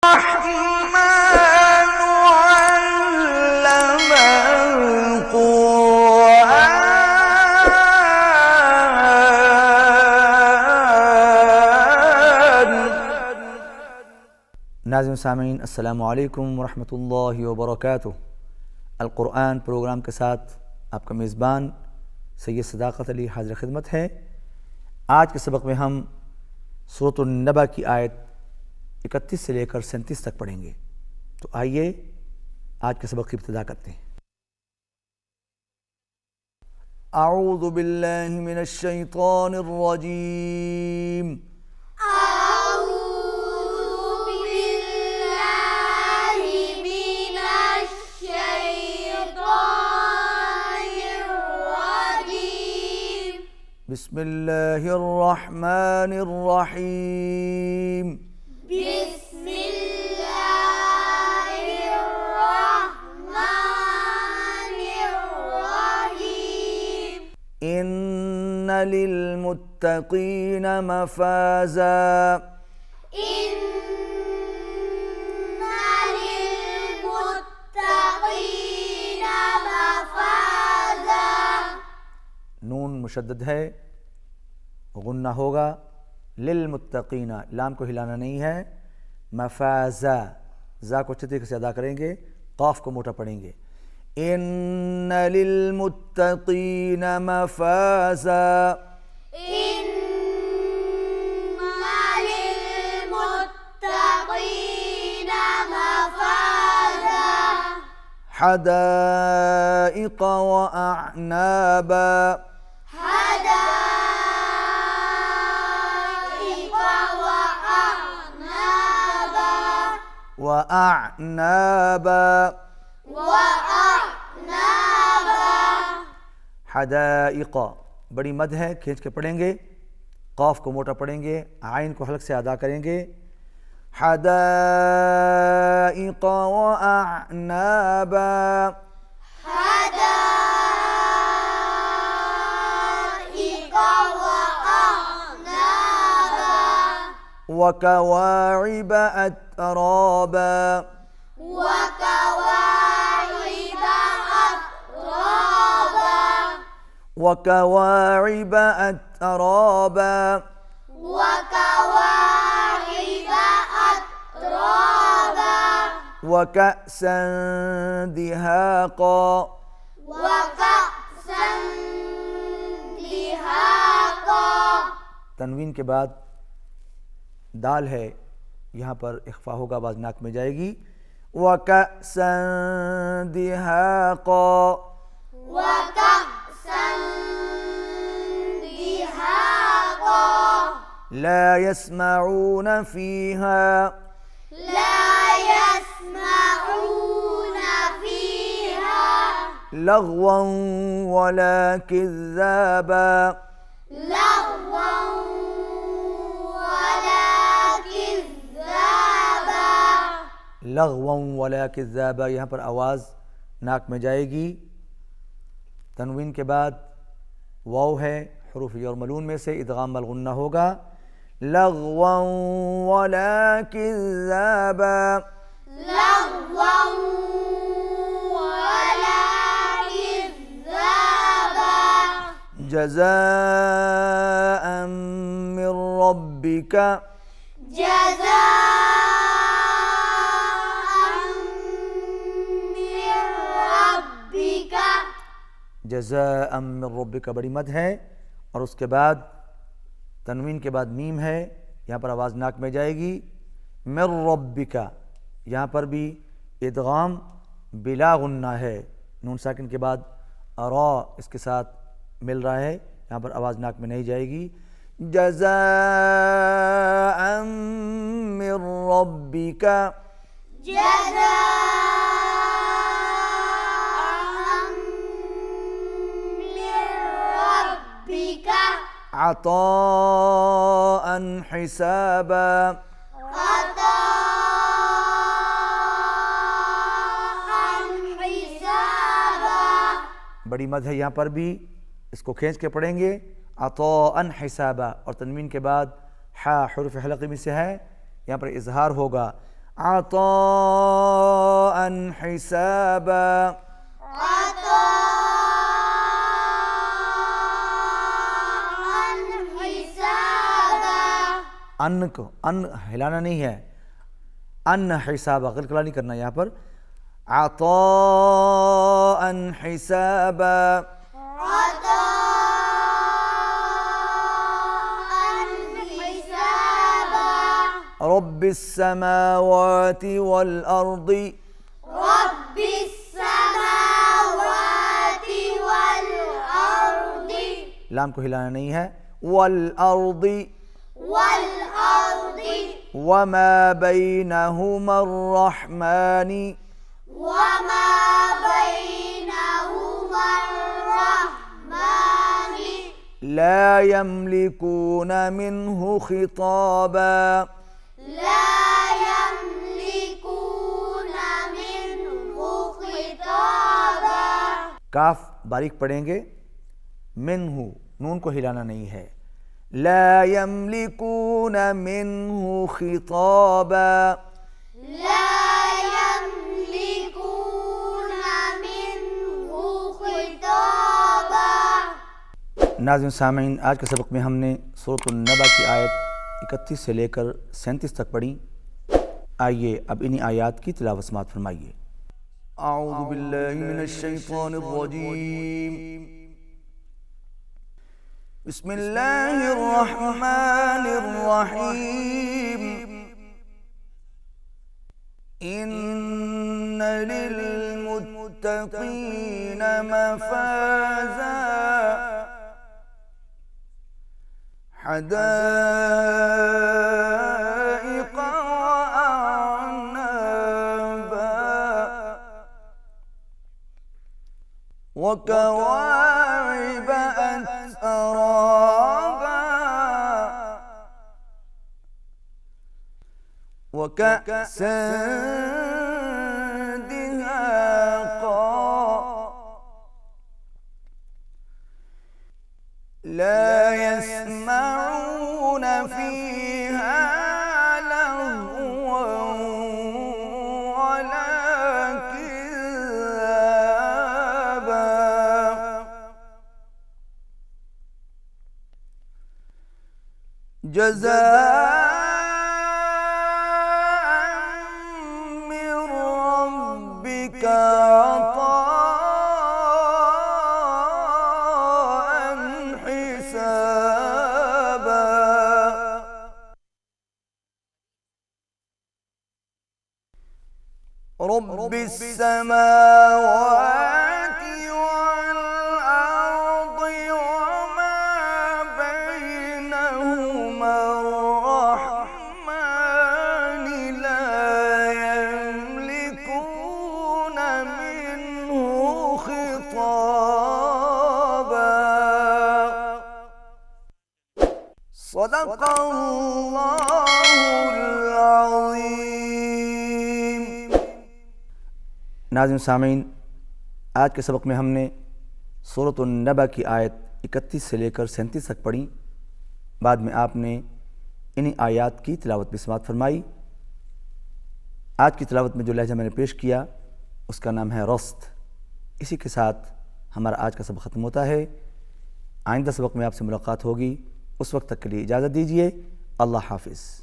नाज़िम सामीन अस्सलामु अलैकुम वरहमतुल्लाहि वबरकातुह। अल-कुरआन प्रोग्राम के साथ आपका मेज़बान सैयद सदाकत अली हाज़िर खिदमत है। आज के सबक में हम सूरत अन-नबा की आयत 31 से लेकर 37 तक पढ़ेंगे। तो आइए आज के सबक की इब्तिदा करते हैं। अऊज़ु बिल्लाहि मिनश शैतानिर रजीम। बिस्मिल्लाहिर रहमानिर रहीम। बिस्मिल्लाहिर रहमानिर रहीम। इन्ना लिल मुत्तक़ीना मफ़ाज़ा। इन्ना लिल मुत्तक़ीना मफ़ाज़ा। नून मुशद्दद है, गुन्ना होगा। लिल मुत्तक़ीना, लाम को हिलाना नहीं है। मफ़ाज़ा, ज़ा को अच्छे तरीके से अदा करेंगे, क़ाफ़ को मोटा पढ़ेंगे। इन्ना लिल मुत्तक़ीना मफ़ाज़ा। इन्ना लिल मुत्तक़ीना मफ़ाज़ा। हदाइक़ व अअनाबा। वअअनाबा। हदाइक़ बड़ी मद है, खींच के पढ़ेंगे। क़ाफ़ को मोटा पढ़ेंगे, आइन को हल्क से अदा करेंगे। हदाइक़ वअअनाबा। वकवाइब अतराबा। वकवाइब अतराबा। वकअसन दिहाक़ा। तनवीन के बाद दाल है, यहाँ पर इख्फा होगा, आवाज़ नाक में जाएगी। वकअसन दिहाक़ा। ला यस्मऊन फ़ीहा। लग़वन वला किज़्ज़ाबा। लग़वन वला किज़्ज़ाबा, यहाँ पर आवाज़ नाक में जाएगी। तनवीन के बाद वाव है, हुरूफ़ यरमलून में से इदग़ाम अल गुन्ना होगा। लग़वन वला किज़्ज़ाबा। जज़ाअन मिन रब्बिका। जज़ाअन मिन रब्बिका बड़ी मद है, और उसके बाद तनवीन के बाद मीम है, यहाँ पर आवाज़ नाक में जाएगी। मिन रब्बिका, यहाँ पर भी इदग़ाम बिला गुन्ना है। नून साकिन के बाद रा इसके साथ मिल रहा है, यहाँ पर आवाज़ नाक में नहीं जाएगी। जज़ाअन मिन रब्बिका। अताअन हिसाबा। बड़ी मद है, यहाँ पर भी इसको खींच के पढ़ेंगे। अताअन हिसाबा, और तनवीन के बाद हा हुरूफ़ हलक़ी में से है, यहाँ पर इजहार होगा। अताअन हिसाबा, अताअन हिसाबा। अन्न को अन्न हिलाना नहीं है, अन्न हिसाबा गलगला नहीं करना यहाँ पर। अताअन हिसाबा, अताअन हिसाबा। रब्बिस समावाति वल अर्दी, रब्बिस समावाति वल अर्दी, लाम को हिलाना नहीं है, वल अर्दी वल अर्दी, वमा बैनहुमा अर्रहमानी, वमा बैनहुमा अर्रहमानी, ला यमलिकून मिन्हु खिताबा, ला यमलिकून मिन्हु खिताबा। काफ बारीक पढ़ेंगे, मिन्हु नून को हिलाना नहीं है। ला यमलिकून मिन्हु खिताबा, ला यमलिकून मिन्हु खिताबा। नाज़रीन सामीन, आज के सबक में हमने सूरह नबा की आयत 31 से लेकर 37 तक पढ़ी। आइए अब इन्हीं आयात की तिलावत समाअत फरमाइए। अऊज़ु बिल्लाहि मिनश शैतानिर रजीम, बिस्मिल्लाहिर रहमानिर रहीम। इन्न लिल मुत्तक़ीन मफ़ाज़ा, हदाइक़ वअअनाबा, वकवाइब अतराबा, वकअसन दिहाक़ा, ला यस्मऊन फीहा लग़वन वला किज़्ज़ाबा, जज़ाअन मिन रब्बिका अताअन हिसाबा। रब्बिस समावाति वल अर्दि वमा बैनहुमा अर्रहमानि, ला यमलिकून मिन्हु खिताबा। सदक़ल्लाहुल अज़ीम। नाज़रीन सामीन, आज के सबक में हमने सूरह नबा की आयत 31 से लेकर 37 तक पढ़ी। बाद में आपने इन्हीं आयात की तिलावत भी समाअत फरमाई। आज की तिलावत में जो लहजा मैंने पेश किया उसका नाम है रस्त। इसी के साथ हमारा आज का सबक ख़त्म होता है। आइंदा सबक में आपसे मुलाकात होगी, उस वक्त तक के लिए इजाज़त दीजिए। अल्लाह हाफ़िज़।